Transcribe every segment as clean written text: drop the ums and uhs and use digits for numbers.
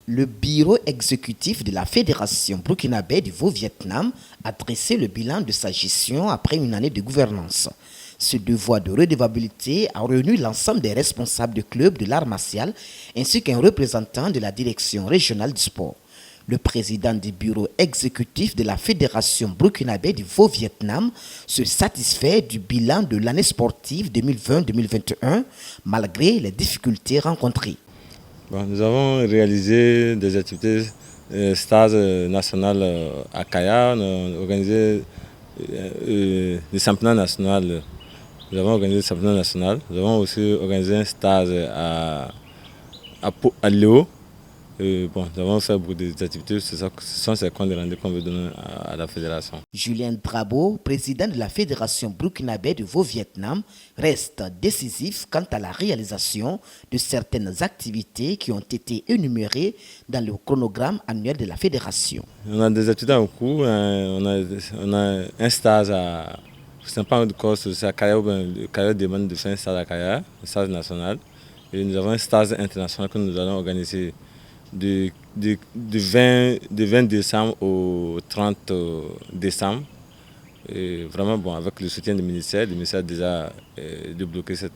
Le bureau exécutif de la Fédération burkinabé du Vaud-Vietnam a dressé le bilan de sa gestion après une année de gouvernance. Ce devoir de redevabilité a réuni l'ensemble des responsables de clubs de l'art martial ainsi qu'un représentant de la direction régionale du sport. Le président du bureau exécutif de la Fédération burkinabé du Vaud-Vietnam se satisfait du bilan de l'année sportive 2020-2021 malgré les difficultés rencontrées. Bon, nous avons réalisé des activités stages nationales à Kaya, nous avons organisé le championnat national. Nous avons organisé le championnat national. Nous avons aussi organisé un stage à Léo. Bon, nous avons fait beaucoup d'activités, ce sont ces comptes rendus qu'on veut donner à la fédération. Julien Drabo, président de la Fédération burkinabé du Vaud-Vietnam, reste décisif quant à la réalisation de certaines activités qui ont été énumérées dans le chronogramme annuel de la Fédération. On a des activités en cours, on a un stage à... Ce n'est pas encore à Kaya, le Kaya demande de faire un stage à Kaya, un stage national. Et nous avons un stage international que nous allons organiser de 20 décembre au 30 décembre. Et vraiment, bon, avec le soutien du ministère a déjà débloqué ce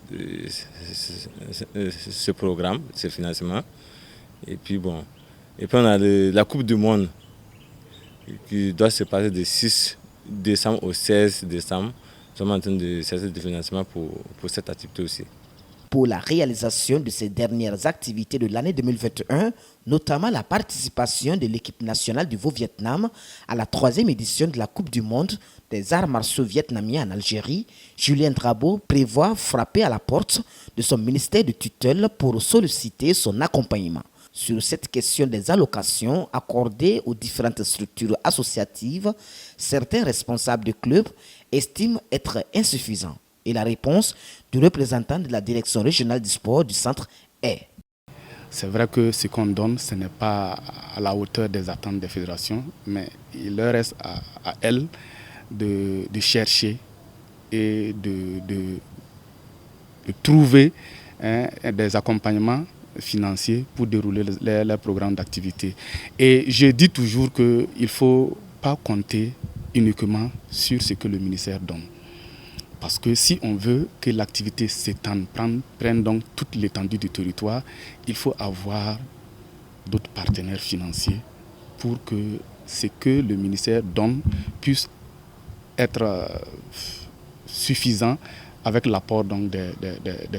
programme, ce financement. Et puis, bon, et puis on a la Coupe du Monde qui doit se passer du 6 décembre au 16 décembre. Nous sommes en train de chercher des financements pour cette activité aussi. Pour la réalisation de ces dernières activités de l'année 2021, notamment la participation de l'équipe nationale du Vaud-Vietnam à la 3e édition de la Coupe du monde des arts martiaux vietnamiens en Algérie, Julien Drabo prévoit frapper à la porte de son ministère de tutelle pour solliciter son accompagnement. Sur cette question des allocations accordées aux différentes structures associatives, certains responsables de clubs estiment être insuffisants. Et la réponse du représentant de la direction régionale du sport du centre est: c'est vrai que ce qu'on donne, ce n'est pas à la hauteur des attentes des fédérations, mais il leur reste à elles de chercher et de trouver des accompagnements financiers pour dérouler les programmes d'activité. Et je dis toujours qu'il ne faut pas compter uniquement sur ce que le ministère donne. Parce que si on veut que l'activité s'étende, prenne donc toute l'étendue du territoire, il faut avoir d'autres partenaires financiers pour que ce que le ministère donne puisse être suffisant avec l'apport donc des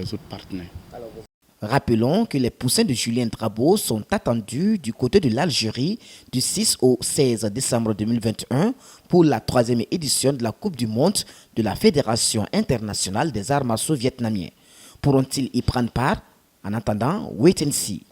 autres partenaires. Rappelons que les poussins de Julien Drabo sont attendus du côté de l'Algérie du 6 au 16 décembre 2021 pour la 3e édition de la Coupe du monde de la Fédération internationale des arts martiaux vietnamiens. Pourront-ils y prendre part? En attendant, wait and see.